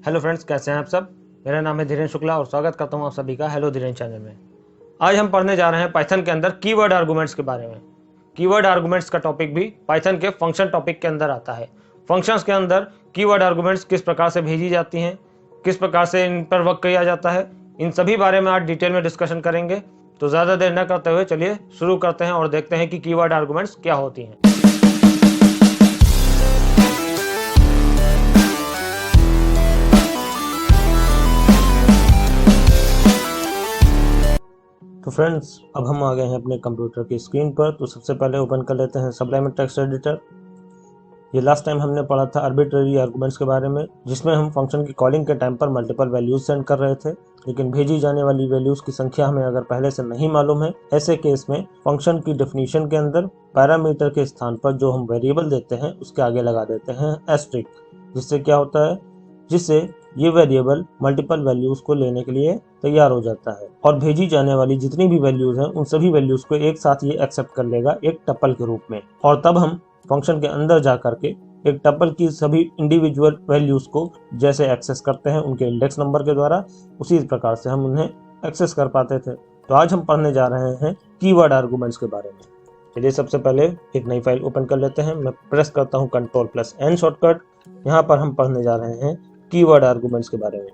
Hello friends, कैसे हैं आप सब। मेरा नाम है धीरेन्द्र शुक्ला और स्वागत करता हूं आप सभी का हेलो धीरेन्द्र चैनल में। आज हम पढ़ने जा रहे हैं पाइथन के अंदर कीवर्ड आर्गुमेंट्स के बारे में। कीवर्ड आर्गुमेंट्स का टॉपिक भी पाइथन के फंक्शन टॉपिक के अंदर आता है। फंक्शंस के अंदर कीवर्ड आर्गुमेंट्स किस प्रकार से भेजी जाती हैं, किस प्रकार से इन पर वर्क किया जाता है, इन सभी बारे में आज डिटेल में डिस्कशन करेंगे। तो ज़्यादा देर न करते हुए चलिए शुरू करते हैं और देखते हैं कि कीवर्ड आर्गुमेंट्स क्या होती हैं। तो फ्रेंड्स, अब हम आ गए हैं अपने कंप्यूटर की स्क्रीन पर। तो सबसे पहले ओपन कर लेते हैं सबलाइन टेक्स्ट एडिटर। ये लास्ट टाइम हमने पढ़ा था आर्बिट्ररी आर्गुमेंट्स के बारे में, जिसमें हम फंक्शन की कॉलिंग के टाइम पर मल्टीपल वैल्यूज सेंड कर रहे थे, लेकिन भेजी जाने वाली वैल्यूज की संख्या हमें अगर पहले से नहीं मालूम है, ऐसे केस में फंक्शन की डेफिनेशन के अंदर पैरामीटर के स्थान पर जो हम वेरिएबल देते हैं उसके आगे लगा देते हैं एस्ट्रिक। जिससे क्या होता है, जिससे ये वेरिएबल मल्टीपल वैल्यूज को लेने के लिए तैयार हो जाता है और भेजी जाने वाली जितनी भी वैल्यूज हैं उन सभी वैल्यूज को एक साथ ये एक्सेप्ट कर लेगा एक टपल के रूप में। और तब हम फंक्शन के अंदर जा करके एक टपल की सभी इंडिविजुअल वैल्यूज को जैसे एक्सेस करते हैं उनके इंडेक्स नंबर के द्वारा, उसी प्रकार से हम उन्हें एक्सेस कर पाते थे। तो आज हम पढ़ने जा रहे हैं कीवर्ड आर्गुमेंट्स के बारे में। चलिए सबसे पहले एक नई फाइल ओपन कर लेते हैं। मैं प्रेस करता हूँ Ctrl+N शॉर्टकट। यहाँ पर हम पढ़ने जा रहे हैं कीवर्ड आर्गुमेंट्स के बारे में।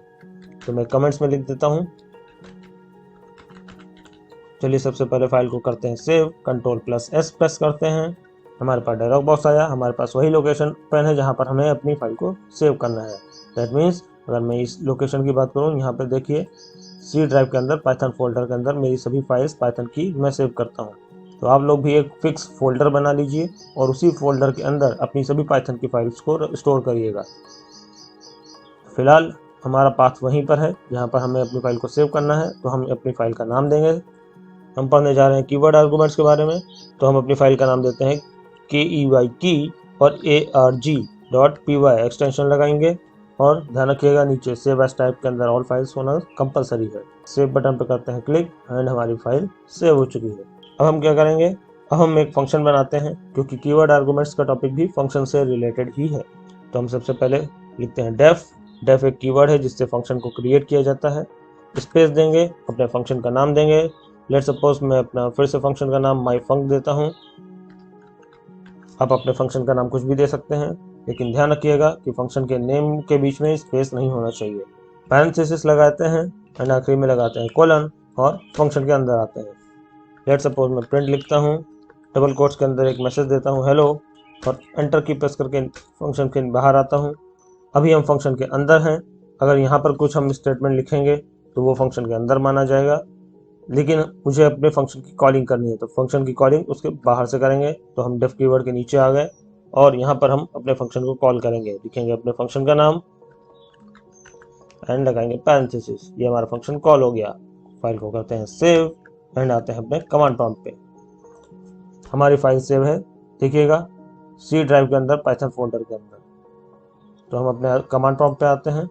तो मैं कमेंट्स में लिख देता हूँ। चलिए सबसे पहले फाइल को करते हैं सेव। Ctrl+S प्रेस करते हैं। हमारे पास डायलॉग बॉक्स आया। हमारे पास वही लोकेशन पेन है जहाँ पर हमें अपनी फाइल को सेव करना है। दैट मीन्स अगर मैं इस लोकेशन की बात करूँ, यहाँ पर देखिए सी ड्राइव के अंदर पाइथन फोल्डर के अंदर मेरी सभी फाइल्स पाइथन की मैं सेव करता हूँ। तो आप लोग भी एक फिक्स फोल्डर बना लीजिए और उसी फोल्डर के अंदर अपनी सभी पाइथन की फाइल्स को स्टोर करिएगा। फिलहाल हमारा पाथ वहीं पर है जहाँ पर हमें अपनी फाइल को सेव करना है। तो हम अपनी फाइल का नाम देंगे। हम पढ़ने जा रहे हैं कीवर्ड आर्गुमेंट्स के बारे में। तो हम अपनी फाइल का नाम देते हैं KEY की और ARG.py एक्सटेंशन लगाएंगे। और ध्यान रखिएगा नीचे सेव एज टाइप के अंदर ऑल फाइल्स होना कंपलसरी है। सेव बटन पर करते हैं क्लिक एंड हमारी फाइल सेव हो चुकी है। अब हम क्या करेंगे, अब हम एक फंक्शन बनाते हैं, क्योंकि कीवर्ड आर्गुमेंट्स का टॉपिक भी फंक्शन से रिलेटेड ही है। तो हम सबसे पहले लिखते हैं डेफ एक कीवर्ड है जिससे फंक्शन को क्रिएट किया जाता है। स्पेस देंगे, अपने फंक्शन का नाम देंगे। लेट्स सपोज मैं अपना फिर से फंक्शन का नाम myfunc देता हूँ। आप अपने फंक्शन का नाम कुछ भी दे सकते हैं, लेकिन ध्यान रखिएगा कि फंक्शन के नेम के बीच में स्पेस नहीं होना चाहिए। पैरेंथेसिस लगाते हैं एंड आखिरी में लगाते हैं कोलन और फंक्शन के अंदर आते हैं। लेट्स सपोज मैं प्रिंट लिखता हूँ, डबल कोट्स के अंदर एक मैसेज देता हूँ हेलो, और एंटर की प्रेस करके फंक्शन के बाहर आता हूँ। अभी हम फंक्शन के अंदर हैं। अगर यहाँ पर कुछ हम स्टेटमेंट लिखेंगे तो वो फंक्शन के अंदर माना जाएगा, लेकिन मुझे अपने फंक्शन की कॉलिंग करनी है तो फंक्शन की कॉलिंग उसके बाहर से करेंगे। तो हम डेफ कीवर्ड के नीचे आ गए और यहाँ पर हम अपने फंक्शन को कॉल करेंगे। लिखेंगे अपने फंक्शन का नाम एंड लगाएंगे पैरेंथेसिस। ये हमारा फंक्शन कॉल हो गया। फाइल को करते हैं सेव एंड आते हैं अपने कमांड प्रॉम्प्ट पे। हमारी फाइल सेव है, देखिएगा सी ड्राइव के अंदर पाइथन फोल्डर के अंदर। तो हम अपने कमांड प्रॉम्प्ट पे आते हैं।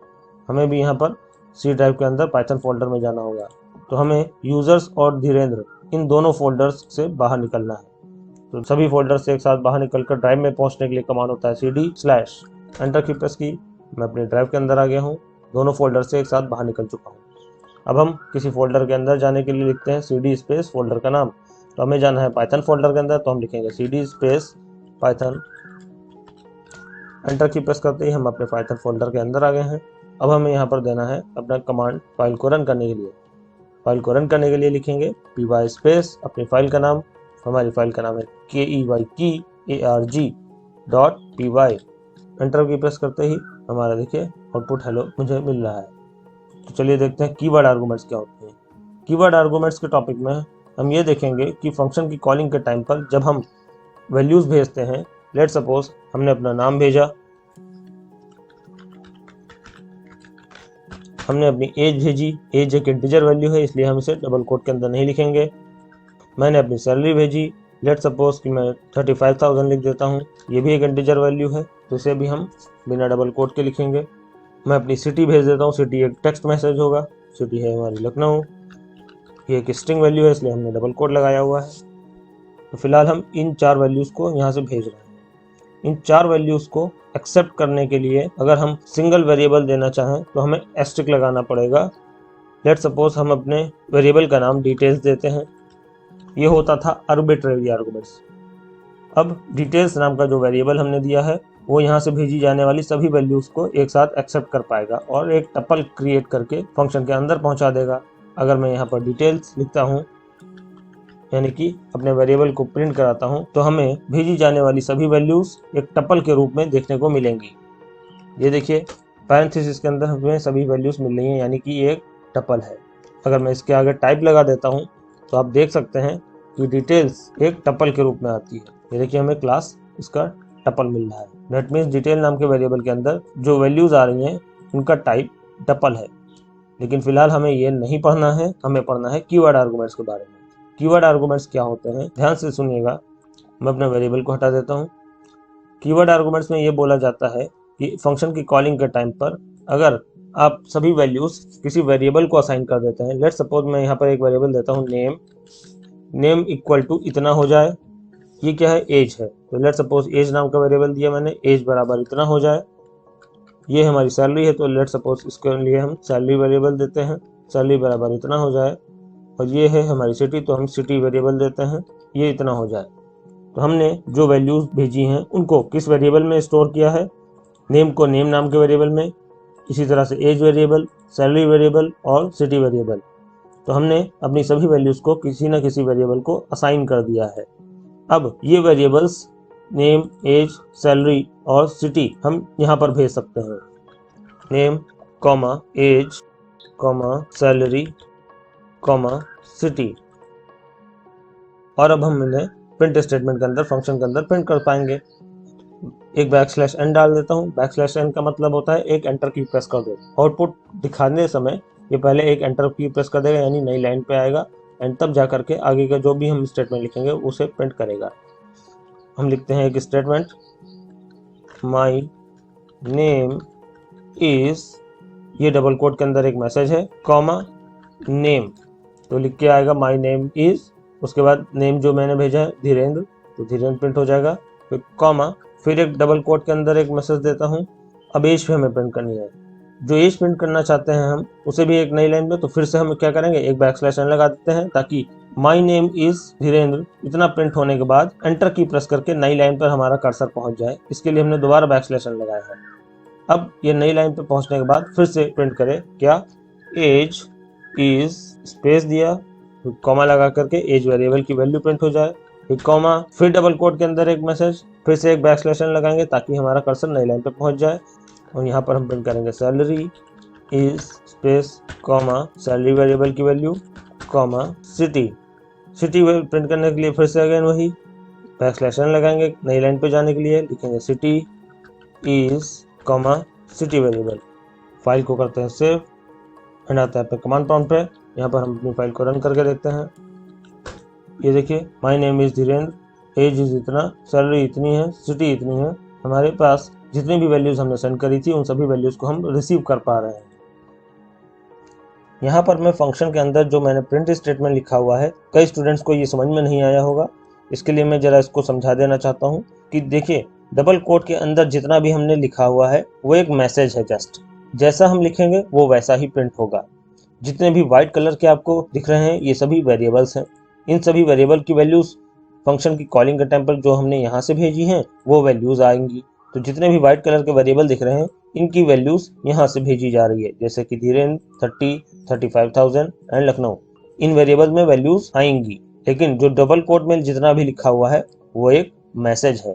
हमें भी यहाँ पर सी ड्राइव के अंदर पाइथन फोल्डर में जाना होगा। तो हमें यूजर्स और धीरेन्द्र इन दोनों फोल्डर्स से बाहर निकलना है। तो सभी फोल्डर्स से एक साथ बाहर निकलकर ड्राइव में पहुंचने के लिए कमांड होता है cd/। एंटर की प्रेस की, मैं अपने ड्राइव के अंदर आ गया हूँ। दोनों फोल्डर से एक साथ बाहर निकल चुका हूँ। अब हम किसी फोल्डर के अंदर जाने के लिए लिखते हैं cd स्पेस फोल्डर का नाम। तो हमें जाना है पाइथन फोल्डर के अंदर, तो हम लिखेंगे cd स्पेस पाइथन। एंटर की प्रेस करते ही हम अपने पाइथन फोल्डर के अंदर आ गए हैं। अब हमें यहाँ पर देना है अपना कमांड फाइल को रन करने के लिए। फाइल को रन करने के लिए लिखेंगे py स्पेस अपनी फाइल का नाम। हमारी फाइल का नाम है KEY की ARG.py। एंटर की प्रेस करते ही हमारा देखिए आउटपुट हेलो मुझे मिल रहा है। तो चलिए देखते हैं कीवर्ड आर्गुमेंट्स क्या होते हैं। कीवर्ड आर्गुमेंट्स के टॉपिक में हम ये देखेंगे कि फंक्शन की कॉलिंग के टाइम पर जब हम वैल्यूज भेजते हैं, लेट्स सपोज हमने अपना नाम भेजा, हमने अपनी एज भेजी। एज एक इंटीजर वैल्यू है इसलिए हम इसे डबल कोट के अंदर नहीं लिखेंगे। मैंने अपनी सैलरी भेजी, लेट्स सपोज कि मैं 35,000 लिख देता हूँ। ये भी एक इंटीजर वैल्यू है तो इसे भी हम बिना डबल कोट के लिखेंगे। मैं अपनी सिटी भेज देता हूँ। सिटी एक टेक्स्ट मैसेज होगा। सिटी है हमारी लखनऊ। ये एक स्ट्रिंग वैल्यू है इसलिए हमने डबल कोट लगाया हुआ है। तो फिलहाल हम इन 4 वैल्यूज़ को यहाँ से भेज रहे हैं। इन 4 वैल्यूज़ को एक्सेप्ट करने के लिए अगर हम सिंगल वेरिएबल देना चाहें तो हमें एस्ट्रिक लगाना पड़ेगा। लेट सपोज हम अपने वेरिएबल का नाम डिटेल्स देते हैं। ये होता था आर्बिट्रेरी आर्गुमेंट्स। अब डिटेल्स नाम का जो वेरिएबल हमने दिया है वो यहाँ से भेजी जाने वाली सभी वैल्यूज को एक साथ एक्सेप्ट कर पाएगा और एक टपल क्रिएट करके फंक्शन के अंदर पहुंचा देगा। अगर मैं यहाँ पर डिटेल्स लिखता हूँ यानी कि अपने वेरिएबल को प्रिंट कराता हूँ तो हमें भेजी जाने वाली सभी वैल्यूज एक टपल के रूप में देखने को मिलेंगी। ये देखिए पैरेंथेसिस के अंदर हमें सभी वैल्यूज मिल रही हैं यानी कि ये एक टपल है। अगर मैं इसके आगे टाइप लगा देता हूँ तो आप देख सकते हैं कि डिटेल्स एक टपल के रूप में आती है। ये देखिए हमें क्लास इसका टपल मिल रहा है। दैट मीन्स डिटेल नाम के वेरिएबल के अंदर जो वैल्यूज आ रही हैं उनका टाइप टपल है। लेकिन फिलहाल हमें ये नहीं पढ़ना है, हमें पढ़ना है कीवर्ड आर्गुमेंट्स के बारे में। कीवर्ड आर्गुमेंट्स क्या होते हैं ध्यान से सुनिएगा। मैं अपने वेरिएबल को हटा देता हूँ। कीवर्ड आर्गुमेंट्स में ये बोला जाता है कि फंक्शन की कॉलिंग के टाइम पर अगर आप सभी वैल्यूज किसी वेरिएबल को असाइन कर देते हैं। लेट सपोज मैं यहाँ पर एक वेरिएबल देता हूँ नेम इक्वल टू इतना हो जाए। ये क्या है, एज है, तो लेट सपोज एज नाम का वेरिएबल दिया मैंने, एज बराबर इतना हो जाए। ये हमारी सैलरी है तो लेट सपोज इसके लिए हम सैलरी वेरिएबल देते हैं, सैलरी बराबर इतना हो जाए। और ये है हमारी सिटी तो हम सिटी वेरिएबल देते हैं, ये इतना हो जाए। तो हमने जो वैल्यूज भेजी हैं उनको किस वेरिएबल में स्टोर किया है, नेम को नेम नाम के वेरिएबल में, इसी तरह से एज वेरिएबल, सैलरी वेरिएबल और सिटी वेरिएबल। तो हमने अपनी सभी वैल्यूज को किसी न किसी वेरिएबल को असाइन कर दिया है। अब ये वेरिएबल्स नेम, एज, सैलरी और सिटी हम यहाँ पर भेज सकते हैं। Name comma age comma salary comma city. और अब हम इन्हें प्रिंट स्टेटमेंट के अंदर फंक्शन के अंदर प्रिंट कर पाएंगे। एक बैकस्लैश एन डाल देता हूँ। बैकस्लैश एन का मतलब होता है एक एंटर की प्रेस कर दो। आउटपुट दिखाने समय ये पहले एक एंटर की प्रेस कर देगा यानी नई लाइन पे आएगा एंड तब जा करके आगे का जो भी हम स्टेटमेंट लिखेंगे उसे प्रिंट करेगा। हम लिखते हैं एक स्टेटमेंट, माई नेम इज, ये डबल कोट के अंदर एक मैसेज है, कॉमा नेम, तो लिख के आएगा माई नेम इज, उसके बाद नेम जो मैंने भेजा है धीरेन्द्र, तो धीरेन्द्र प्रिंट हो जाएगा, फिर कॉमा, फिर एक डबल कोट के अंदर एक मैसेज देता हूँ। अब एज पे हमें प्रिंट करनी है, जो एज प्रिंट करना चाहते हैं हम उसे भी एक नई लाइन में, तो फिर से हम क्या करेंगे एक बैकस्लैश एन लगा देते हैं ताकि माई नेम इज धीरेन्द्र इतना प्रिंट होने के बाद एंटर की प्रेस करके नई लाइन पर हमारा कर्सर पहुंच जाए। इसके लिए हमने दोबारा बैकस्लैश एन लगाया है। अब ये नई लाइन पर पहुंचने के बाद फिर से प्रिंट करें क्या, एज इज, स्पेस दिया, कॉमा लगा करके एज वेरिएबल की वैल्यू प्रिंट हो जाए, फिर कॉमा, फिर डबल कोट के अंदर एक मैसेज, फिर से एक बैकस्लैश एन लगाएंगे ताकि हमारा कर्सर नई लाइन पे पहुंच जाए। और यहाँ पर हम प्रिंट करेंगे salary is space comma salary variable की value comma city. City print करने के लिए फिर से अगेन वही बैकस्लैश एन लगाएंगे, नई लाइन पे जाने के लिए लिखेंगे city is comma city variable. File को करते हैं सेव एंड आता है कमांड प्रॉम्प्ट पे। यहाँ पर हम अपनी फाइल को रन करके देखते हैं। ये देखिए my name is Dhirendra, age is इतना, सैलरी इतनी है, सिटी इतनी है। हमारे पास जितनी भी वैल्यूज हमने सेंड करी थी उन सभी वैल्यूज को हम रिसीव कर पा रहे हैं। यहाँ पर मैं फंक्शन के अंदर जो मैंने प्रिंट स्टेटमेंट लिखा हुआ है, कई स्टूडेंट्स को ये समझ में नहीं आया होगा, इसके लिए मैं जरा इसको समझा देना चाहता हूँ कि देखिए डबल कोट के अंदर जितना भी हमने लिखा हुआ है वो एक मैसेज है, जस्ट जैसा हम लिखेंगे वो वैसा ही प्रिंट होगा। जितने भी व्हाइट कलर के आपको दिख रहे हैं ये सभी वेरिएबल्स हैं। इन सभी वेरिएबल की वैल्यूज फंक्शन की कॉलिंग के टाइम पर जो हमने यहाँ से भेजी हैं वो वैल्यूज आएंगी। तो जितने भी व्हाइट कलर के वेरिएबल दिख रहे हैं इनकी वैल्यूज यहाँ से भेजी जा रही है, जैसे कि Dhirendra 30, 35,000 and Lucknow. In variable में वैल्यूज आएंगी, लेकिन जो डबल कोट में जितना भी लिखा हुआ है वो एक मैसेज है,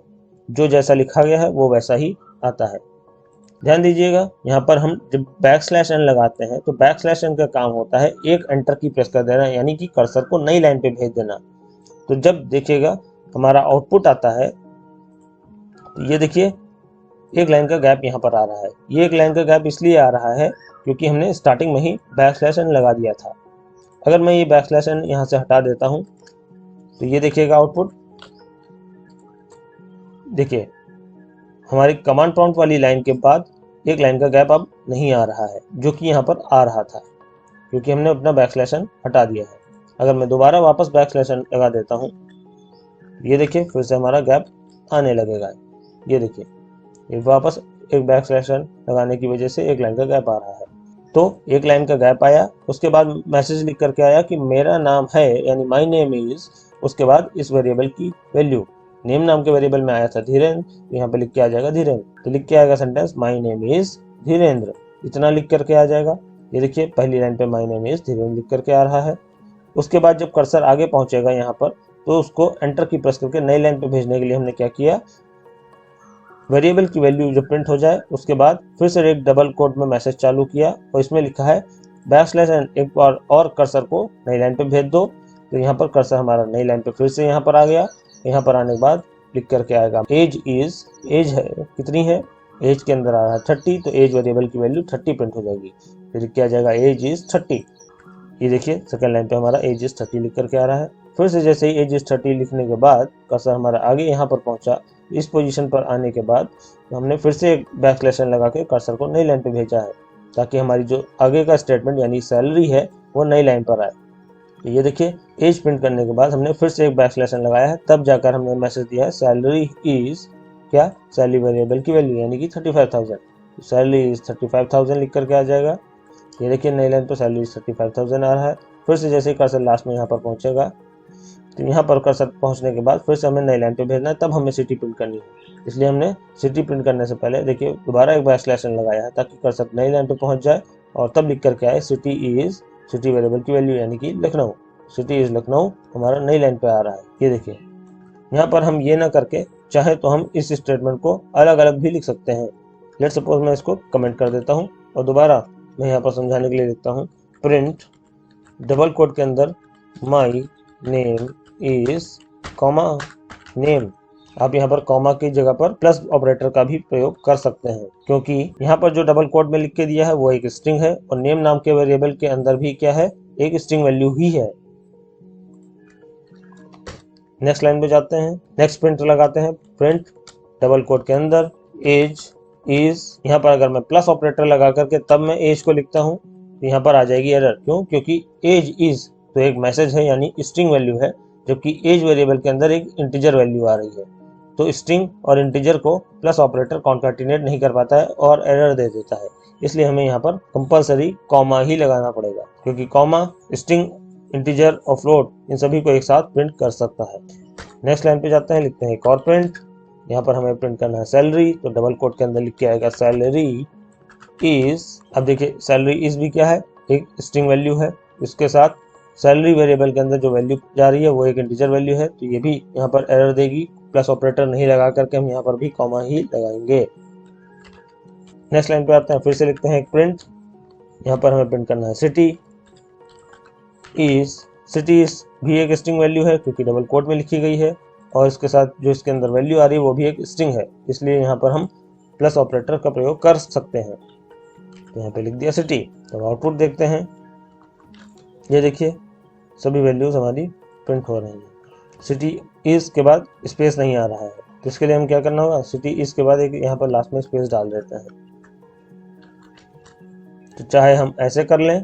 जो जैसा लिखा गया है वो वैसा ही आता है। ध्यान दीजिएगा यहाँ पर हम जब बैकस्लैश एन लगाते हैं तो बैकस्लैश एन का काम होता है एक एंटर की प्रेस कर देना, यानी कि कर्सर को नई लाइन पे भेज देना। तो जब देखिएगा हमारा आउटपुट आता है तो ये देखिए एक लाइन का गैप यहाँ पर आ रहा है। ये एक लाइन का गैप इसलिए आ रहा है क्योंकि हमने स्टार्टिंग में ही बैकस्लैश एन लगा दिया था। अगर मैं ये बैकस्लैश एन यहाँ से हटा देता हूँ तो ये देखिएगा आउटपुट, देखिए हमारी कमांड प्रॉम्प्ट वाली लाइन के बाद एक लाइन का गैप अब नहीं आ रहा है, जो कि यहाँ पर आ रहा था क्योंकि हमने अपना बैकस्लैश एन हटा दिया है। अगर मैं दोबारा वापस बैकस्लैश एन लगा देता हूँ ये देखिए फिर से हमारा गैप आने लगेगा। ये देखिए ये वापस एक बैक स्लैश लगाने की वजह से एक लाइन का गैप आ रहा है। तो एक लाइन का गैप आया, उसके बाद मैसेज लिख करके आया कि मेरा नाम है, यानी माई नेम इज, उसके बाद इस वेरिएबल की वैल्यू, नेम नाम के वेरिएबल में आया था धीरेन्द्र, तो यहाँ पे लिख के आ जाएगा धीरेन्द्र। तो लिख के आएगा sentence my name is Dhirendra, इतना लिख करके आ जाएगा। ये देखिए पहली लाइन पे माई नेम इज धीरेन्द्र लिख करके आ रहा है। उसके बाद जब कर्सर आगे पहुंचेगा यहाँ पर, तो उसको एंटर की प्रेस करके नई लाइन पे भेजने के लिए हमने क्या किया, वेरिएबल की वैल्यू जब प्रिंट हो जाए उसके बाद फिर से एक डबल कोट में मैसेज चालू किया और इसमें लिखा है बैक स्लैश एंड एक बार और कर्सर को नई लाइन पे भेज दो। तो यहाँ पर कर्सर हमारा नई लाइन पे फिर से यहाँ पर आ गया। यहाँ पर आने के बाद लिख करके आएगा एज इज, एज है कितनी है, एज के अंदर आ रहा है 30, तो एज वेरिएबल की वैल्यू 30 प्रिंट हो जाएगी। फिर लिख के आ जाएगा एज इज 30। ये देखिए सेकंड लाइन पे हमारा एज इज 30 लिख करके आ रहा है। फिर से जैसे ही एज इज 30 लिखने के बाद कर्सर हमारा आगे यहाँ पर पहुंचा, इस पोजीशन पर आने के बाद हमने फिर से एक बैक स्लैश लगा के कर्सर को नई लाइन पे भेजा है, ताकि हमारी जो आगे का स्टेटमेंट यानी सैलरी है वो नई लाइन पर आए। तो ये देखिए एज प्रिंट करने के बाद हमने फिर से एक बैक स्लैश लगाया है, तब जाकर हमने मैसेज दिया है सैलरी इज क्या, सैलरी वेरिएबल की वैल्यू यानी कि 35,000, सैलरी इज 35,000 लिख करके आ जाएगा। ये देखिए नई लाइन पर सैलरी 35,000 आ रहा है। फिर से जैसे ही कर्सर लास्ट में यहाँ पर पहुंचेगा, तो यहाँ पर कर्सर पहुंचने के बाद फिर से हमें नई लाइन पे भेजना है, तब हमें सिटी प्रिंट करनी है। इसलिए हमने सिटी प्रिंट करने से पहले देखिए दोबारा एक बैक स्लैश लगाया है, ताकि कर्सर नई लाइन पे पहुंच जाए और तब लिख करके आए सिटी इज, सिटी वेरिएबल की वैल्यू यानी कि लखनऊ, सिटी इज लखनऊ हमारा नई लाइन पे आ रहा है। ये देखिए यहाँ पर हम ये ना करके चाहे तो हम इस स्टेटमेंट को अलग अलग भी लिख सकते हैं। लेट सपोज मैं इसको कमेंट कर देता हूँ और दोबारा मैं यहाँ पर समझाने के लिए लिखता हूँ प्रिंट डबल कोट के अंदर माई नेम इज कॉमा नेम। आप यहाँ पर कॉमा की जगह पर प्लस ऑपरेटर का भी प्रयोग कर सकते हैं, क्योंकि यहाँ पर जो डबल कोट में लिख के दिया है वो एक स्ट्रिंग है और नेम नाम के वेरिएबल के अंदर भी क्या है, एक स्ट्रिंग वैल्यू ही है। नेक्स्ट लाइन पे जाते हैं, नेक्स्ट प्रिंट लगाते हैं, प्रिंट डबल कोट के अंदर एज इज, यहाँ पर अगर मैं प्लस ऑपरेटर लगा करके तब मैं एज को लिखता हूँ तो यहाँ पर आ जाएगी एरर। क्यों? क्योंकि एज इज तो एक मैसेज है यानी स्ट्रिंग वैल्यू है, जबकि एज वेरिएबल के अंदर एक इंटीजर वैल्यू आ रही है। तो स्ट्रिंग और इंटीजर को प्लस ऑपरेटर कॉन्कैटिनेट नहीं कर पाता है और एरर दे देता है, इसलिए हमें यहाँ पर कंपलसरी कॉमा ही लगाना पड़ेगा, क्योंकि कॉमा स्ट्रिंग, इंटीजर और फ्लोट इन सभी को एक साथ प्रिंट कर सकता है। नेक्स्ट लाइन पे जाते हैं, लिखते हैं एक और प्रिंट। यहाँ पर हमें प्रिंट करना है सैलरी, तो डबल कोट के अंदर लिख के आएगा सैलरी इज। अब देखिए सैलरी इज भी क्या है, एक स्ट्रिंग वैल्यू है, इसके साथ सैलरी वेरिएबल के अंदर जो वैल्यू जा रही है वो एक इंटीजर वैल्यू है, तो ये भी यहाँ पर एरर देगी। प्लस ऑपरेटर नहीं लगा करके हम यहाँ पर भी कॉमा ही लगाएंगे। नेक्स्ट लाइन पे आते हैं, फिर से लिखते हैं एक प्रिंट। यहाँ पर हमें प्रिंट करना है सिटी इज। सिटी इज भी एक स्ट्रिंग वैल्यू है क्योंकि डबल कोट में लिखी गई है, और इसके साथ जो इसके अंदर वैल्यू आ रही है वो भी एक स्ट्रिंग है, इसलिए यहाँ पर हम प्लस ऑपरेटर का प्रयोग कर सकते हैं। तो यहाँ पे लिख दिया सिटी। तो आउटपुट देखते हैं, ये देखिए सभी वैल्यूज हमारी प्रिंट हो रही हैं। सिटी इज के बाद स्पेस नहीं आ रहा है, तो इसके लिए हम क्या करना होगा, सिटी इज के बाद एक यहाँ पर लास्ट में स्पेस डाल देते हैं। तो चाहे हम ऐसे कर लें,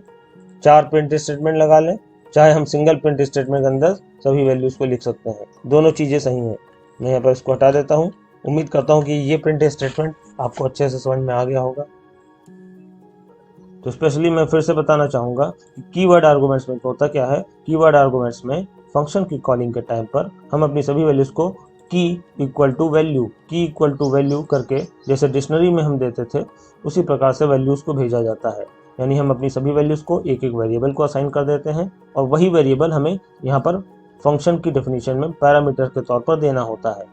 4 प्रिंट स्टेटमेंट लगा लें, चाहे हम सिंगल प्रिंट स्टेटमेंट के अंदर सभी वैल्यूज को लिख सकते हैं, दोनों चीजें सही हैं। मैं यहाँ पर इसको हटा देता हूँ। उम्मीद करता हूँ कि ये प्रिंट स्टेटमेंट आपको अच्छे से समझ में आ गया होगा। तो स्पेशली मैं फिर से बताना चाहूँगा कि कीवर्ड आर्गुमेंट्स में होता क्या है। कीवर्ड आर्गुमेंट्स में फंक्शन की कॉलिंग के टाइम पर हम अपनी सभी वैल्यूज को की इक्वल टू वैल्यू करके, जैसे डिक्शनरी में हम देते थे उसी प्रकार से वैल्यूज को भेजा जाता है। यानी हम अपनी सभी वैल्यूज को एक एक वेरिएबल को असाइन कर देते हैं और वही वेरिएबल हमें यहाँ पर फंक्शन की डेफिनेशन में पैरामीटर के तौर पर देना होता है।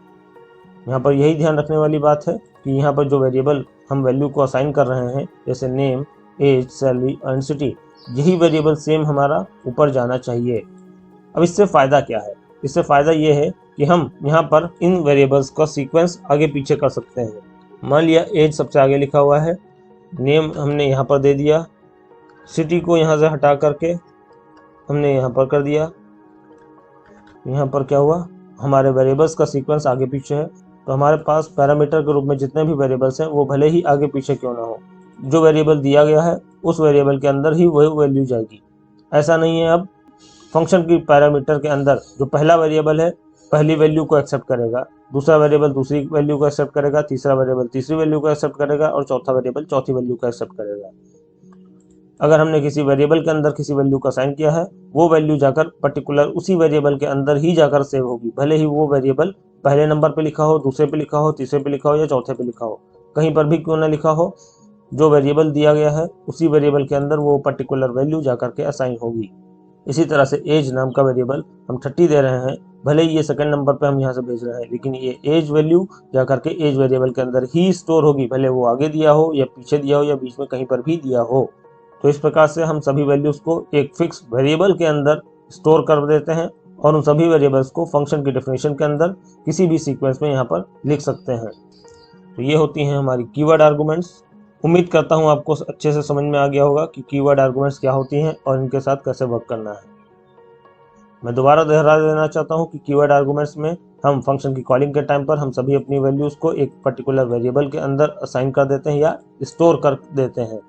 यहाँ पर यही ध्यान रखने वाली बात है कि यहाँ पर जो वेरिएबल हम वैल्यू को असाइन कर रहे हैं, जैसे name, age, salary and city, यही वेरिएबल सेम हमारा ऊपर जाना चाहिए। अब इससे फ़ायदा क्या है? इससे फ़ायदा ये है कि हम यहाँ पर इन वेरिएबल्स का सीक्वेंस आगे पीछे कर सकते हैं। मान लिया एज सबसे आगे लिखा हुआ है, नेम हमने यहाँ पर दे दिया, सिटी को यहाँ से हटा करके हमने यहाँ पर कर दिया। यहाँ पर क्या हुआ, हमारे वेरिएबल्स का सीक्वेंस आगे पीछे है, तो हमारे पास पैरामीटर के रूप में जितने भी वेरिएबल्स हैं वो भले ही आगे पीछे क्यों ना हो, जो वेरिएबल दिया गया है उस वेरिएबल के अंदर ही वही वैल्यू जाएगी। ऐसा नहीं है अब फंक्शन की पैरामीटर के अंदर जो पहला वेरिएबल है पहली वैल्यू को एक्सेप्ट करेगा, दूसरा वेरिएबल दूसरी वैल्यू को एक्सेप्ट करेगा, तीसरा वेरिएबल तीसरी वैल्यू को एक्सेप्ट करेगा और चौथा वेरिएबल चौथी वैल्यू को एक्सेप्ट करेगा। अगर हमने किसी वेरिएबल के अंदर किसी वैल्यू को असाइन किया है, वो वैल्यू जाकर पर्टिकुलर उसी वेरिएबल के अंदर ही जाकर सेव होगी, भले ही वो वेरिएबल पहले नंबर पे लिखा हो, दूसरे पे लिखा हो, तीसरे पे लिखा हो या चौथे पे लिखा हो, कहीं पर भी क्यों ना लिखा हो, जो वेरिएबल दिया गया है उसी वेरिएबल के अंदर वो पर्टिकुलर वैल्यू जाकर के असाइन होगी। इसी तरह से एज नाम का वेरिएबल हम 30 दे रहे हैं, भले ही ये सेकंड नंबर पे हम यहाँ से भेज रहे हैं, लेकिन ये एज वैल्यू जाकर के एज वेरिएबल के अंदर ही स्टोर होगी, भले वो आगे दिया हो या पीछे दिया हो या बीच में कहीं पर भी दिया हो। तो इस प्रकार से हम सभी वैल्यूज को एक फिक्स वेरिएबल के अंदर स्टोर कर देते हैं और उन सभी वेरिएबल्स को फंक्शन की डेफिनेशन के अंदर किसी भी सीक्वेंस में यहाँ पर लिख सकते हैं। तो ये होती हैं हमारी कीवर्ड आर्गुमेंट्स। उम्मीद करता हूँ आपको अच्छे से समझ में आ गया होगा कि कीवर्ड आर्गुमेंट्स क्या होती हैं और इनके साथ कैसे वर्क करना है। मैं दोबारा दोहरा देना चाहता हूँ कि कीवर्ड आर्गुमेंट्स में हम फंक्शन की कॉलिंग के टाइम पर हम सभी अपनी वैल्यूज को एक पर्टिकुलर वेरिएबल के अंदर असाइन कर देते हैं या स्टोर कर देते हैं,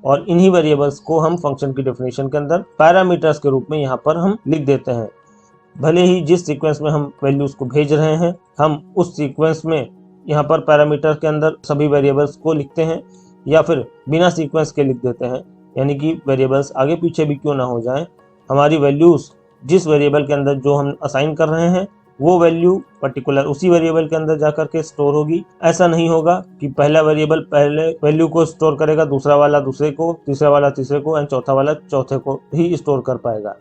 और इन्हीं वेरिएबल्स को हम फंक्शन की डेफिनेशन के अंदर पैरामीटर्स के रूप में यहाँ पर हम लिख देते हैं। भले ही जिस सीक्वेंस में हम वैल्यूज को भेज रहे हैं, हम उस सीक्वेंस में यहाँ पर पैरामीटर के अंदर सभी वेरिएबल्स को लिखते हैं या फिर बिना सीक्वेंस के लिख देते हैं, यानी कि वेरिएबल्स आगे पीछे भी क्यों ना हो जाएं, हमारी वैल्यूज जिस वेरिएबल के अंदर जो हम असाइन कर रहे हैं वो वैल्यू पर्टिकुलर उसी वेरिएबल के अंदर जाकर के स्टोर होगी। ऐसा नहीं होगा कि पहला वेरिएबल पहले वैल्यू को स्टोर करेगा, दूसरा वाला दूसरे को, तीसरा वाला तीसरे को एंड चौथा वाला चौथे को ही स्टोर कर पाएगा।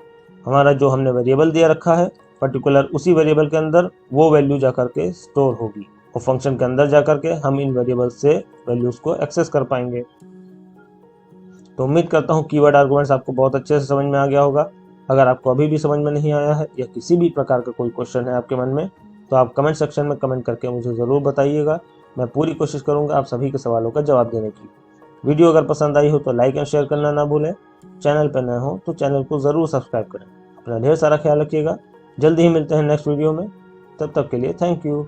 हमारा जो हमने वेरिएबल दिया रखा है पर्टिकुलर उसी वेरिएबल के अंदर वो वैल्यू जाकर के स्टोर होगी और फंक्शन के अंदर जाकर के हम इन वेरिएबल से वैल्यूज को एक्सेस कर पाएंगे। तो उम्मीद करता हूँ कीवर्ड आर्गुमेंट्स आपको बहुत अच्छे से समझ में आ गया होगा। अगर आपको अभी भी समझ में नहीं आया है या किसी भी प्रकार का कोई क्वेश्चन है आपके मन में, तो आप कमेंट सेक्शन में कमेंट करके मुझे ज़रूर बताइएगा। मैं पूरी कोशिश करूंगा आप सभी के सवालों का जवाब देने की। वीडियो अगर पसंद आई हो तो लाइक एंड शेयर करना ना भूलें। चैनल पर नए हो तो चैनल को ज़रूर सब्सक्राइब करें। अपना ढेर सारा ख्याल रखिएगा। जल्दी ही मिलते हैं नेक्स्ट वीडियो में, तब तक के लिए थैंक यू।